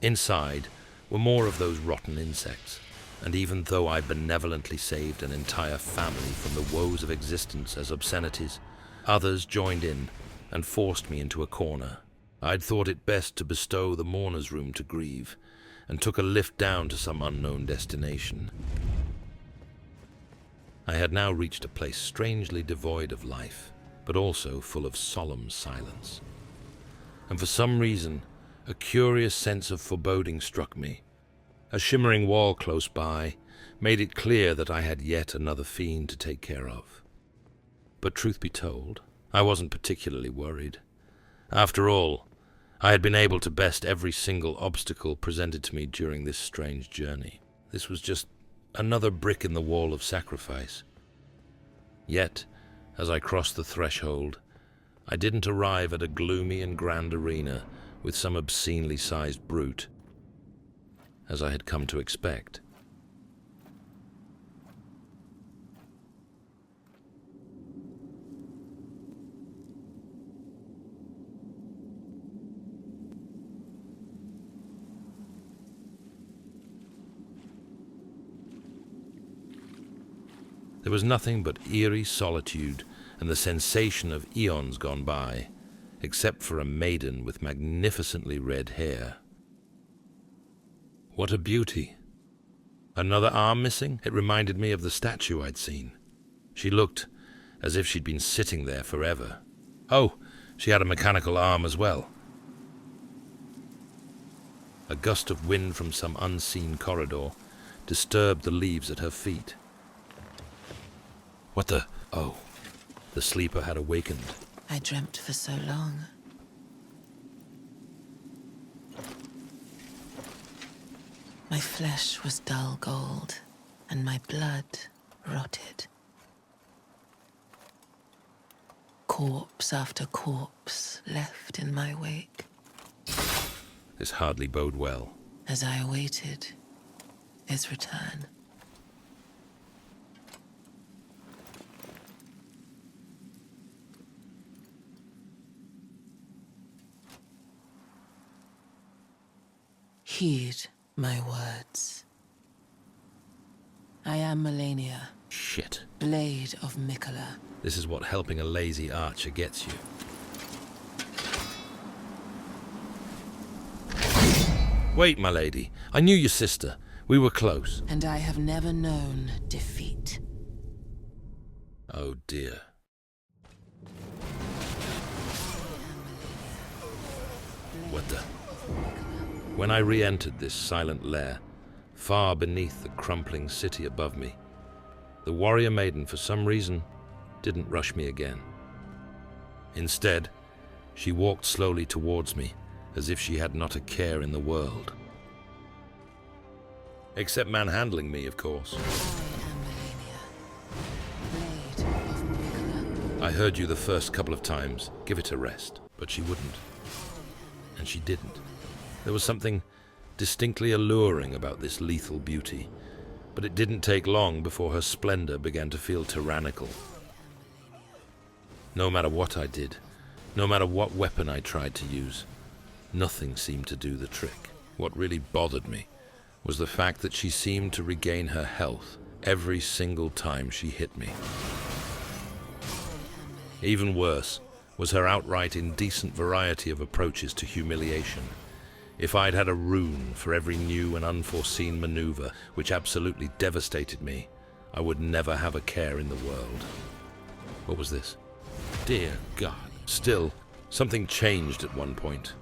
Inside were more of those rotten insects, and even though I benevolently saved an entire family from the woes of existence as obscenities, others joined in and forced me into a corner. I'd thought it best to bestow the mourner's room to grieve, and took a lift down to some unknown destination. I had now reached a place strangely devoid of life, but also full of solemn silence. And for some reason, a curious sense of foreboding struck me. A shimmering wall close by made it clear that I had yet another fiend to take care of. But truth be told, I wasn't particularly worried. After all, I had been able to best every single obstacle presented to me during this strange journey. This was just another brick in the wall of sacrifice. Yet, as I crossed the threshold, I didn't arrive at a gloomy and grand arena with some obscenely sized brute, as I had come to expect. There was nothing but eerie solitude and the sensation of eons gone by, except for a maiden with magnificently red hair. What a beauty! Another arm missing? It reminded me of the statue I'd seen. She looked as if she'd been sitting there forever. Oh, she had a mechanical arm as well. A gust of wind from some unseen corridor disturbed the leaves at her feet. What the... Oh, the sleeper had awakened. I dreamt for so long. My flesh was dull gold, and my blood rotted. Corpse after corpse left in my wake. This hardly bode well. As I awaited his return. Heed my words. I am Melania, Shit. Blade of Mikola. This is what helping a lazy archer gets you. Wait, my lady. I knew your sister. We were close. And I have never known defeat. Oh dear. What the... When I re-entered this silent lair, far beneath the crumpling city above me, the warrior maiden, for some reason, didn't rush me again. Instead, she walked slowly towards me, as if she had not a care in the world. Except manhandling me, of course. Blade of Mikola. I heard you the first couple of times. Give it a rest. But she wouldn't. And she didn't. There was something distinctly alluring about this lethal beauty, but it didn't take long before her splendor began to feel tyrannical. No matter what I did, no matter what weapon I tried to use, nothing seemed to do the trick. What really bothered me was the fact that she seemed to regain her health every single time she hit me. Even worse was her outright indecent variety of approaches to humiliation. If I'd had a rune for every new and unforeseen maneuver which absolutely devastated me, I would never have a care in the world. What was this? Dear God. Still, something changed at one point.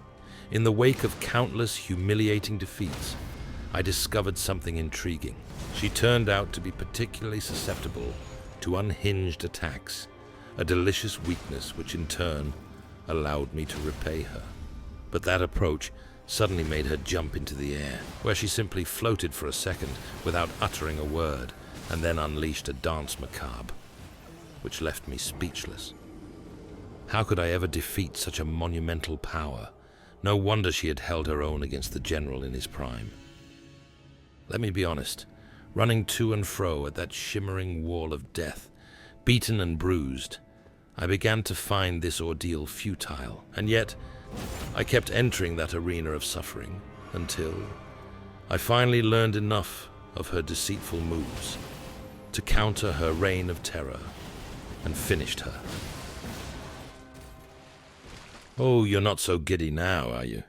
In the wake of countless humiliating defeats, I discovered something intriguing. She turned out to be particularly susceptible to unhinged attacks, a delicious weakness which in turn allowed me to repay her. But that approach suddenly made her jump into the air, where she simply floated for a second without uttering a word, and then unleashed a dance macabre, which left me speechless. How could I ever defeat such a monumental power? No wonder she had held her own against the general in his prime. Let me be honest, running to and fro at that shimmering wall of death, beaten and bruised, I began to find this ordeal futile, and yet I kept entering that arena of suffering until I finally learned enough of her deceitful moves to counter her reign of terror and finished her. Oh, you're not so giddy now, are you?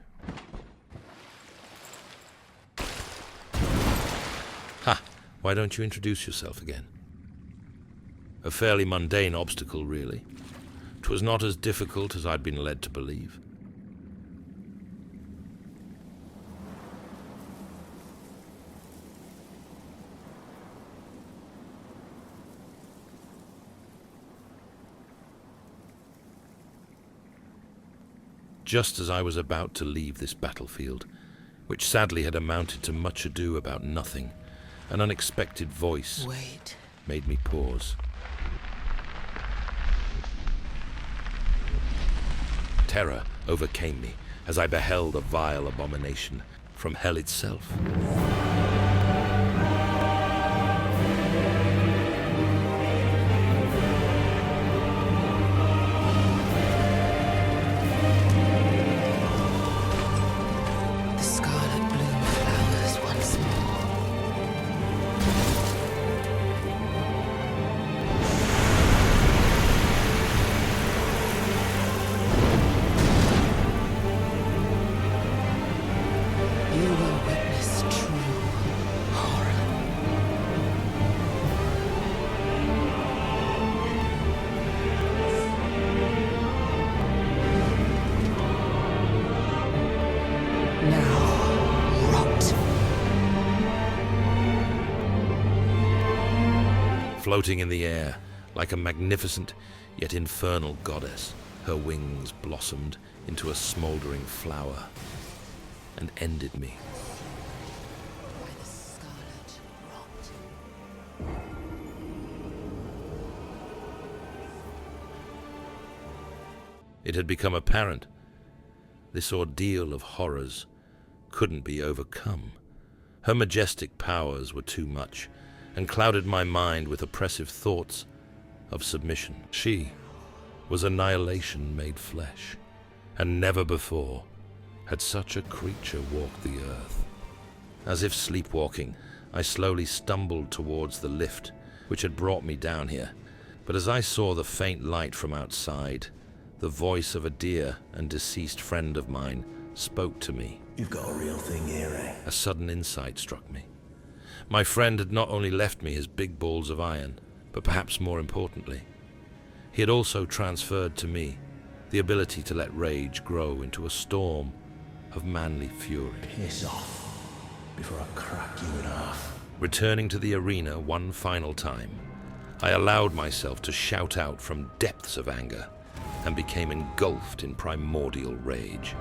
Ha! Why don't you introduce yourself again? A fairly mundane obstacle, really. 'Twas not as difficult as I'd been led to believe. just as I was about to leave this battlefield, which sadly had amounted to much ado about nothing, an unexpected voice Wait. made me pause. Terror overcame me as I beheld a vile abomination from hell itself. The scarlet bloom flowers once more. You will witness true horror. Now, rot. Floating in the air, like a magnificent yet infernal goddess, her wings blossomed into a smoldering flower and ended me. By the scarlet rot. It had become apparent this ordeal of horrors couldn't be overcome. Her majestic powers were too much, and clouded my mind with oppressive thoughts of submission. She was annihilation made flesh, and never before had such a creature walked the earth. As if sleepwalking, I slowly stumbled towards the lift which had brought me down here, but as I saw the faint light from outside, the voice of a dear and deceased friend of mine spoke to me. You've got a real thing here, eh? A sudden insight struck me. My friend had not only left me his big balls of iron, but perhaps more importantly, he had also transferred to me the ability to let rage grow into a storm of manly fury. Piss off before I crack you in half. Returning to the arena one final time, I allowed myself to shout out from depths of anger and became engulfed in primordial rage.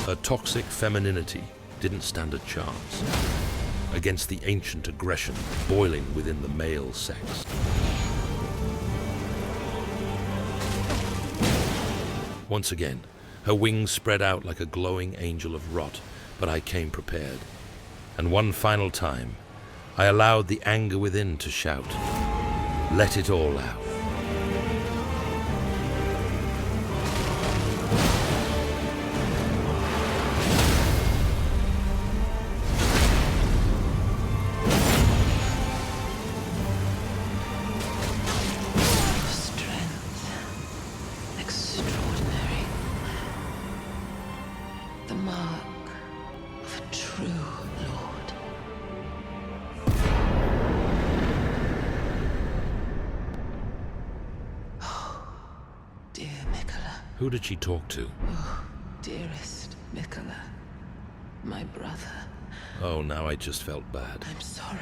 Her toxic femininity didn't stand a chance against the ancient aggression boiling within the male sex. Once again, her wings spread out like a glowing angel of rot, but I came prepared. And one final time, I allowed the anger within to shout, "Let it all out." dear Mikola. Who did she talk to? Oh, dearest Mikola. My brother. Oh, now I just felt bad. I'm sorry.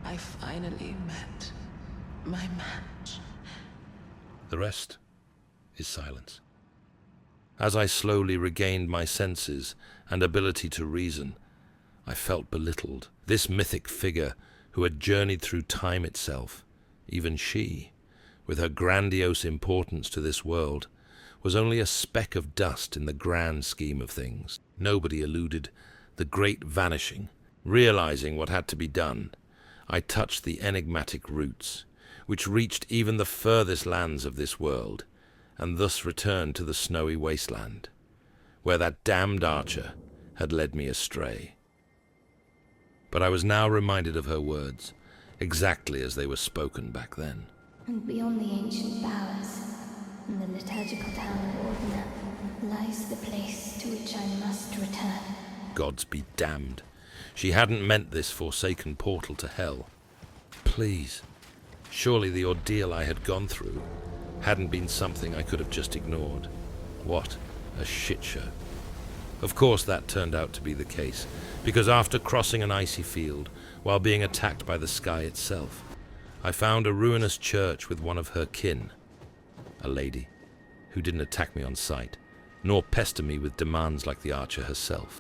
I finally met my match. The rest is silence. As I slowly regained my senses and ability to reason, I felt belittled. This mythic figure who had journeyed through time itself, even she, with her grandiose importance to this world, was only a speck of dust in the grand scheme of things. Nobody eluded the great vanishing. Realizing what had to be done, I touched the enigmatic roots, which reached even the furthest lands of this world, and thus returned to the snowy wasteland, where that damned archer had led me astray. But I was now reminded of her words, exactly as they were spoken back then. And beyond the ancient bowers, in the liturgical town of Ordina, lies the place to which I must return. Gods be damned. She hadn't meant this forsaken portal to hell. Please, surely the ordeal I had gone through hadn't been something I could have just ignored. What a shit show. Of course that turned out to be the case, because after crossing an icy field, while being attacked by the sky itself, I found a ruinous church with one of her kin, a lady, who didn't attack me on sight, nor pester me with demands like the archer herself.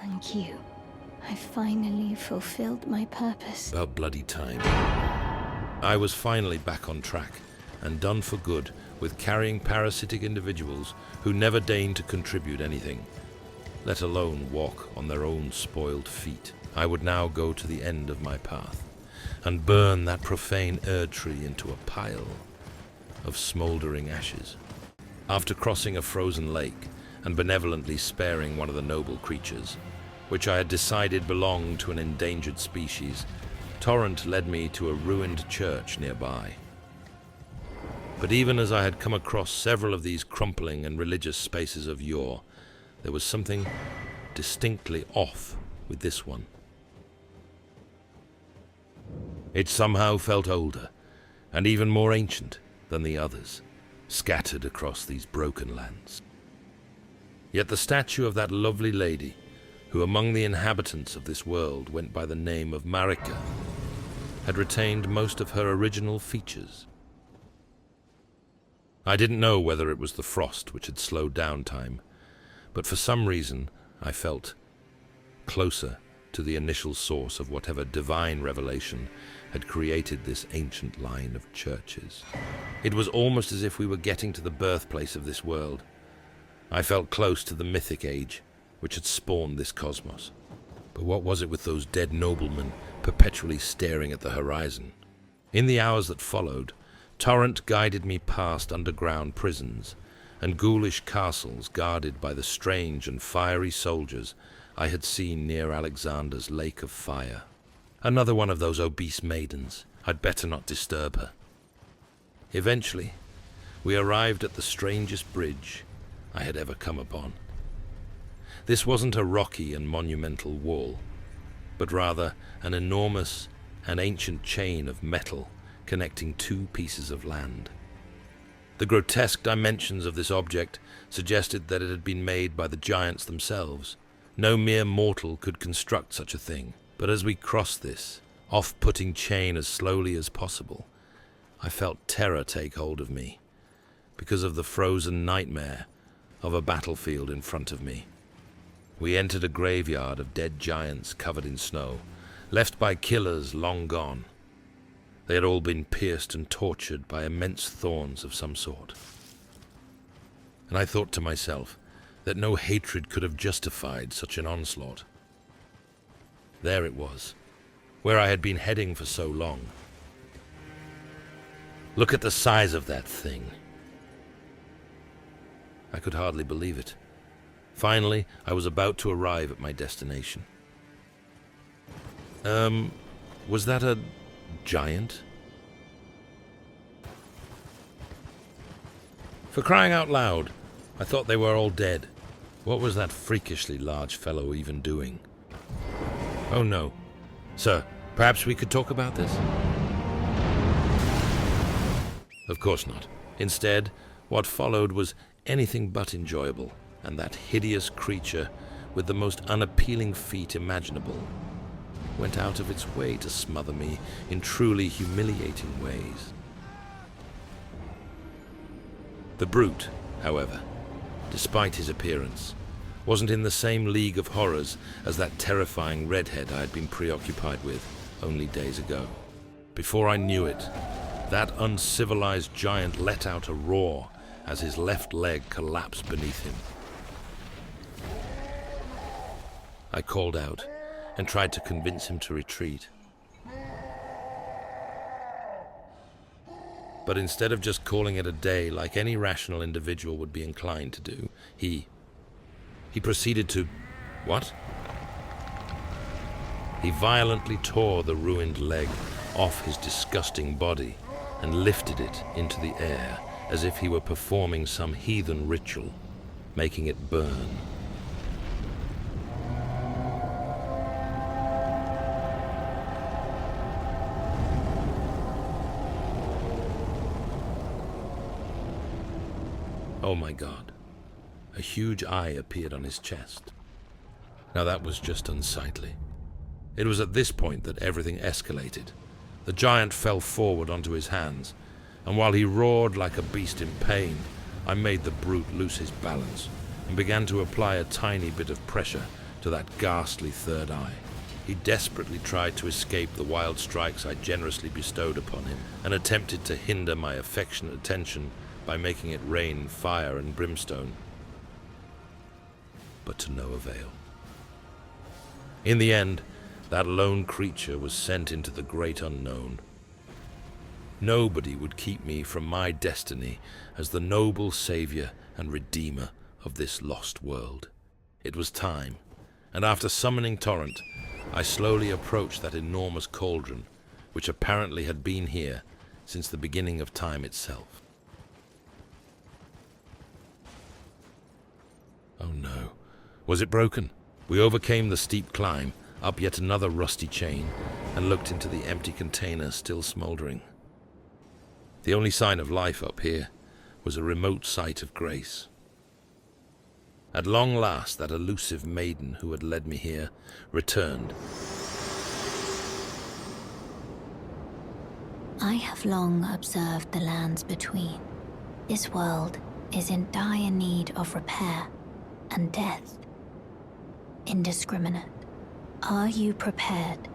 Thank you. I finally fulfilled my purpose. About bloody time. I was finally back on track, and done for good with carrying parasitic individuals who never deigned to contribute anything, let alone walk on their own spoiled feet. I would now go to the end of my path, and burn that profane Erd-tree into a pile of smouldering ashes. After crossing a frozen lake, and benevolently sparing one of the noble creatures, which I had decided belonged to an endangered species, Torrent led me to a ruined church nearby. But even as I had come across several of these crumpling and religious spaces of yore, there was something distinctly off with this one. It somehow felt older, and even more ancient than the others, scattered across these broken lands. Yet the statue of that lovely lady, who among the inhabitants of this world went by the name of Marika, had retained most of her original features. I didn't know whether it was the frost which had slowed down time, but for some reason I felt closer to the initial source of whatever divine revelation had created this ancient line of churches. It was almost as if we were getting to the birthplace of this world. I felt close to the mythic age which had spawned this cosmos. But what was it with those dead noblemen perpetually staring at the horizon? In the hours that followed, Torrent guided me past underground prisons and ghoulish castles guarded by the strange and fiery soldiers I had seen near Alexander's lake of fire. Another one of those obese maidens. I'd better not disturb her. Eventually, we arrived at the strangest bridge I had ever come upon. This wasn't a rocky and monumental wall, but rather an enormous and ancient chain of metal connecting two pieces of land. The grotesque dimensions of this object suggested that it had been made by the giants themselves. No mere mortal could construct such a thing, but as we crossed this off-putting chain as slowly as possible, I felt terror take hold of me, because of the frozen nightmare of a battlefield in front of me. We entered a graveyard of dead giants covered in snow, left by killers long gone. They had all been pierced and tortured by immense thorns of some sort. And I thought to myself that no hatred could have justified such an onslaught. There it was, where I had been heading for so long. Look at the size of that thing. I could hardly believe it. Finally, I was about to arrive at my destination. Was that a giant? For crying out loud, I thought they were all dead. What was that freakishly large fellow even doing? Oh no. Sir, perhaps we could talk about this? Of course not. Instead, what followed was anything but enjoyable, and that hideous creature with the most unappealing feet imaginable went out of its way to smother me in truly humiliating ways. The brute, however, despite his appearance, wasn't in the same league of horrors as that terrifying redhead I had been preoccupied with only days ago. Before I knew it, that uncivilized giant let out a roar as his left leg collapsed beneath him. I called out and tried to convince him to retreat. But instead of just calling it a day like any rational individual would be inclined to do, he proceeded to... What? He violently tore the ruined leg off his disgusting body and lifted it into the air as if he were performing some heathen ritual, making it burn. Oh my God. A huge eye appeared on his chest. Now that was just unsightly. It was at this point that everything escalated. The giant fell forward onto his hands, and while he roared like a beast in pain, I made the brute lose his balance and began to apply a tiny bit of pressure to that ghastly third eye. He desperately tried to escape the wild strikes I generously bestowed upon him, and attempted to hinder my affectionate attention by making it rain fire and brimstone. But to no avail. In the end, that lone creature was sent into the great unknown. Nobody would keep me from my destiny as the noble savior and redeemer of this lost world. It was time, and after summoning Torrent, I slowly approached that enormous cauldron, which apparently had been here since the beginning of time itself. Oh no. Was it broken? We overcame the steep climb, up yet another rusty chain, and looked into the empty container still smoldering. The only sign of life up here was a remote site of grace. At long last, that elusive maiden who had led me here returned. I have long observed the lands between. This world is in dire need of repair and death. Indiscriminate. Are you prepared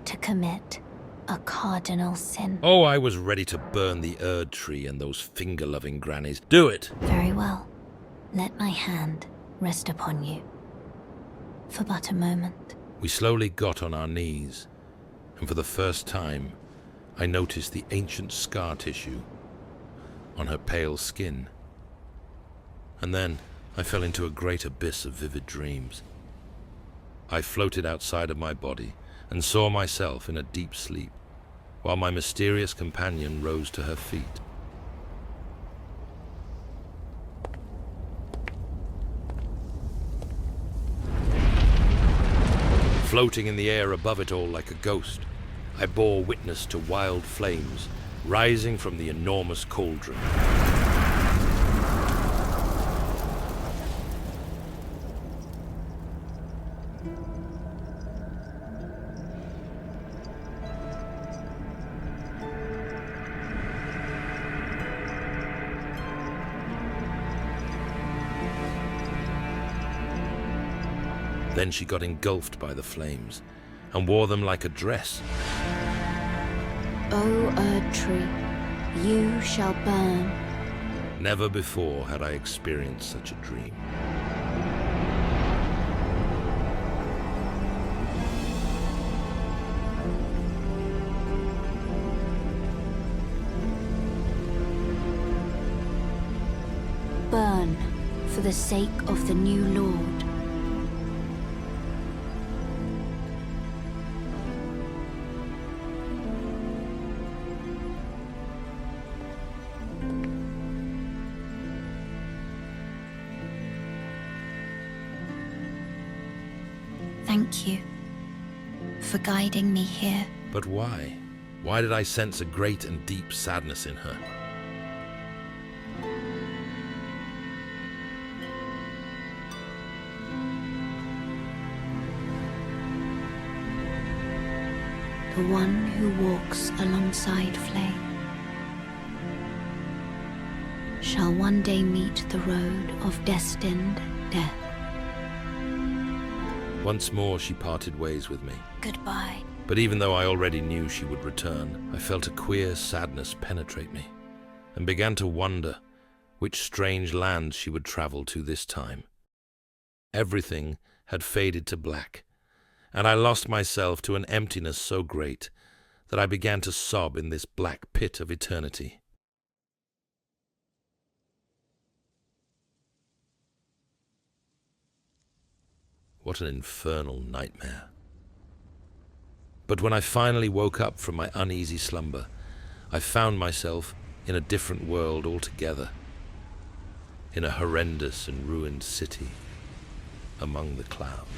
to commit a cardinal sin? Oh, I was ready to burn the Erd tree and those finger-loving grannies. Do it! Very well. Let my hand rest upon you. For but a moment. We slowly got on our knees, and for the first time, I noticed the ancient scar tissue on her pale skin. And then I fell into a great abyss of vivid dreams. I floated outside of my body and saw myself in a deep sleep, while my mysterious companion rose to her feet. Floating in the air above it all like a ghost, I bore witness to wild flames rising from the enormous cauldron. Then she got engulfed by the flames and wore them like a dress. O Erd tree, you shall burn. Never before had I experienced such a dream. Burn for the sake of the new Lord. Thank you for guiding me here. But why? Why did I sense a great and deep sadness in her? The one who walks alongside flame shall one day meet the road of destined death. Once more she parted ways with me. Goodbye. But even though I already knew she would return, I felt a queer sadness penetrate me, and began to wonder which strange land she would travel to this time. Everything had faded to black, and I lost myself to an emptiness so great that I began to sob in this black pit of eternity. What an infernal nightmare. But when I finally woke up from my uneasy slumber, I found myself in a different world altogether, in a horrendous and ruined city among the clouds.